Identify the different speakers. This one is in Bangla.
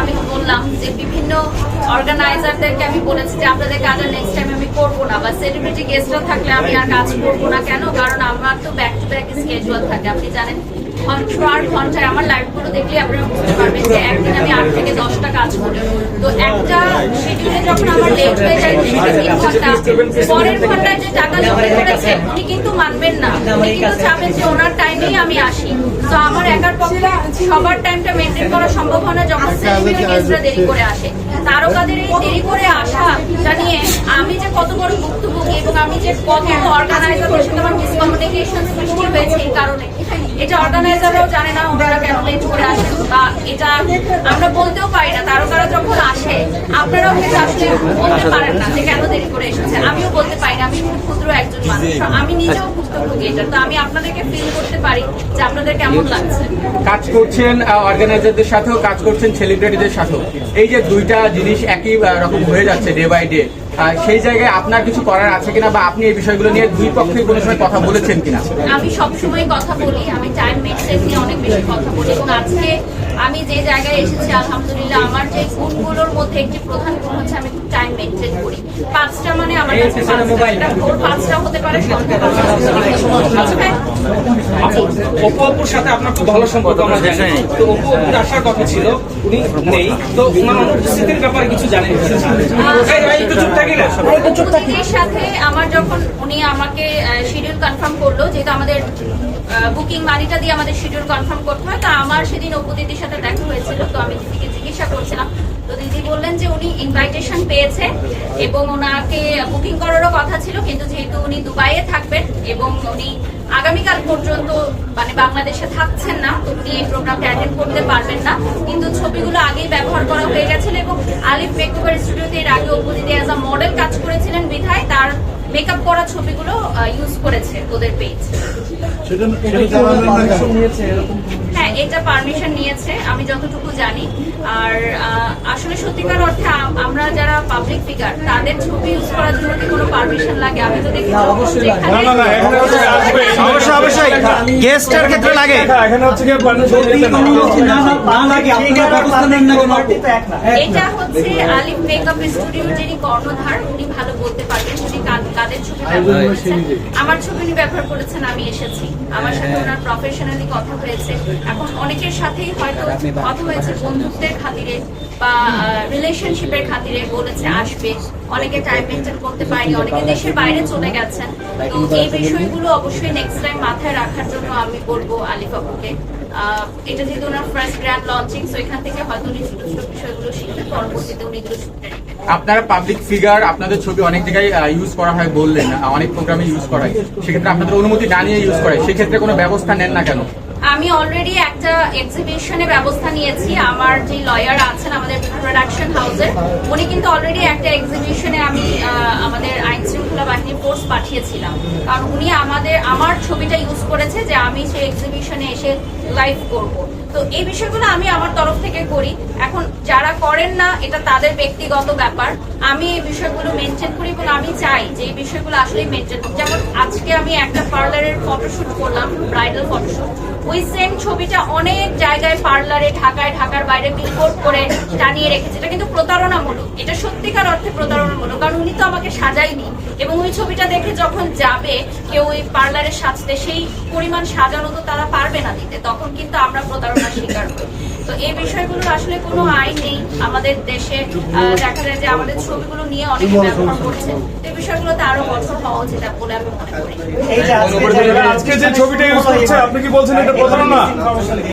Speaker 1: আমি বললাম যে বিভিন্ন অর্গানাইজারদেরকে আমি বলেছি যে আপনাদের কাজ নেক্সট টাইম আমি করবো না, বা সেলিব্রিটি গেস্টরা থাকলে আমি আর কাজ করবো না। কেন? কারণ আমার তো ব্যাক টু ব্যাক স্কেজুয়াল থাকে, আপনি জানেন। ঘন্টায় আমার লাইভগুলো দেখলে আপনারা বুঝতে পারবেন যে একদিন আমি 8 থেকে 10টা কাজ করি। তো একটা শিডিউলে যখন আমার লেট হয়ে যায় 2 থেকে 3 ঘন্টা, পরের ঘন্টায় যে টাকা জমা করেছে উনি কিন্তু মানবেন না, উনি কিন্তু চাবেন যে ওনার টাইমেই আমি আসি। তো আমার একার পক্ষে সবার টাইমটা মেনটেন করা সম্ভব হয় না যখন সেলিব্রিটি গেস্টরা দেরি করে আসে। তারকাদের এই দেরি করে আসাটা নিয়ে আমি যে কত বড় ভুক্তভোগী এবং আমি যে কত অর্গানাইজারদের সাথে আমার মিসকমিউনিকেশন সৃষ্টি হয়েছে এই কারণে, এটা অর্গানাইজাররাও জানে না ওনারা কেন লেট করে আসেন, বা এটা আমরা বলতেও পারি না। তারকারা যখন আসে আপনারাও কিন্তু আসলে বলতে পারেন না যে কেন দেরি করে এসেছে, আমিও বলতে পারি না, আমি খুব ক্ষুদ্র একজন মানুষ, আমি নিজেও ভুক্তভোগী এটা। তো আমি আপনাদেরকে ফিল করতে পারি যে আপনাদের কেমন লাগছে।
Speaker 2: কাজ করছেন অর্গানাইজারদের সাথেও, কাজ করছেন সেলিব্রিটিদের সাথেও, এই যে দুইটা জিনিস একই রকম হয়ে যাচ্ছে ডে বাই ডে, সেই জায়গায় আপনার কিছু করার আছে কিনা, বা আপনি এই বিষয়গুলো নিয়ে দুই পক্ষে কোনো সময় কথা বলেছেন কিনা?
Speaker 1: আমি সবসময় কথা বলি, আমি টাইম মেনটেন নিয়ে অনেক বেশি কথা বলি, এবং আজকে আমি যে জায়গায় এসেছি আলহামদুলিল্লাহ আমার যে গুণগুলোর মধ্যে একটি প্রধান গুণ হচ্ছে আমি খুব টাইম মেনটেন করি। 5টা মানে আমার কাছে 5টা হতে পারে,
Speaker 3: অপু আপুর সাথে আপনার খুব ভালো সম্পর্ক আমরা জানি। তো অপু আপুর আসার কথা ছিল, উনি নেই, তো ওনার অনুপস্থিতির ব্যাপারে কিছু জানেন?
Speaker 1: অপুদিদির সাথে আমার যখন উনি আমাকে শিডিউল কনফার্ম করলো, যেহেতু আমাদের বুকিং মানিটা দিয়ে আমাদের শিডিউল কনফার্ম করতে হয়, তো আমার সেদিন অপুদিদির সাথে দেখা হয়েছিল। তো আমি দিদিকে জিজ্ঞাসা করছিলাম, তো দিদি বললেন যে উনি ইনভাইটেশন পেয়েছে এবং ওনাকে বুকিং করারও কথা ছিল, কিন্তু যেহেতু উনি দুবাইয়ে থাকবেন এবং উনি আগামীকাল পর্যন্ত মানে বাংলাদেশে থাকছেন না, তো উনি এই প্রোগ্রামটা অ্যাটেন্ড করতে পারবেন না। কিন্তু ছবিগুলো আগেই ব্যবহার করা হয়ে গেছিল এবং আলিফ মেকওভার স্টুডিওতে এর আগে অপুদিদি অ্যাজ আ মডেল কাজ করেছিলেন বিধায় তার মেকআপ করা ছবিগুলো ইউজ করেছে ওদের পেজ। হ্যাঁ, এটা পারমিশন নিয়েছে আমি যতটুকু জানি। আর আসলে সত্যিকার অর্থে আমরা যারা পাবলিক ফিগার তাদের ছবি ইউজ করার জন্য কি কোনো পারমিশন লাগে? আমি তো দেখি
Speaker 4: অবশ্যই গেস্টের ক্ষেত্রে লাগে।
Speaker 1: এটা হচ্ছে আলিফ মেকআপ স্টুডিওর যিনি কর্ণধার, উনি ভালো বলতে পারবেন উনি কাদের ছবি ব্যবহার করেছেন। আমার ছবি উনি ব্যবহার করেছেন, আমি এসেছি, আমার সাথে ওনার প্রফেশনালি কথা হয়েছে। এখন অনেকের সাথেই হয়তো কথা হয়েছে বন্ধুত্বের খাতিরে বা রিলেশনশিপের খাতিরে, বলেছে আসবে, অনেকে টাইম মেনটেন করতে পারেনি, অনেকে দেশের বাইরে চলে গেছেন। তো এই বিষয়গুলো অবশ্যই নেক্সট টাইম মাথায় রাখার জন্য আমি বলবো আলিফ আপুকে। এটা যেহেতু ওনার ফার্স্ট গ্র্যান্ড লঞ্চিং, তো এখান থেকে হয়তো উনি ছোট ছোট বিষয়গুলো শিখতে, পরবর্তীতে উনি এগুলো শিখতে নেবেন।
Speaker 2: আপনারা পাবলিক ফিগার, আপনাদের ছবি অনেক জায়গায় ইউজ করা হয় বললেন, অনেক প্রোগ্রামে ইউজ করা হয়, সেক্ষেত্রে আপনাদের অনুমতি না নিয়ে ইউজ করা হয়, সেক্ষেত্রে কোনো ব্যবস্থা নেন না কেন?
Speaker 1: আমি অলরেডি একটা এক্সিবিশনে ব্যবস্থা নিয়েছি। আমার যে লয়ার আছেন আমাদের প্রোডাকশন হাউসের, উনি কিন্তু অলরেডি একটা এক্সিবিশনে আমি আমাদের আইন শৃঙ্খলা বাহিনীর ফোর্স পাঠিয়েছিলাম, কারণ উনি আমার ছবিটা ইউজ করেছে যে আমি সেই এক্সিবিশনে এসে লাইভ করব। তো এই বিষয়গুলো আমি আমার তরফ থেকে করি। এখন যারা করেন না এটা তাদের ব্যক্তিগত ব্যাপার, আমি এই বিষয়গুলো মেনটেন করি এবং আমি চাই যে এই বিষয়গুলো আসলেই মেনটেন হোক। যেমন আজকে আমি একটা পার্লারের ফটোশুট করলাম, ব্রাইডাল ফটোশুট, ওই সেম ছবিটা অনেক জায়গায় পার্লারে ঢাকার বাইরে বিলবোর্ড করে টানিয়ে রেখেছে। এটা কিন্তু প্রতারণামূলক, এটা সত্যিকার অর্থে প্রতারণামূলক, কারণ উনি তো আমাকে সাজাইনি এবং ওই ছবিটা দেখে যখন যাবে কেউ ওই পার্লারে সাজতে, সেই পরিমাণ সাজানো তো তারা পারবে না দিতে, তখন কিন্তু আমরা প্রতারণার শিকার হই। তো এই বিষয়গুলো আসলে কোনো আইন নেই আমাদের দেশে, দেখা যায় যে আমাদের ছবিগুলো নিয়ে অনেকে ব্যবহার করছে। এই বিষয়গুলোতে আরো কঠোর হওয়া উচিত বলে আমি মনে করি।
Speaker 5: আজকে যে ছবিটা ইউজ করছে আপনি কি বলছেন এটা প্রতারণা?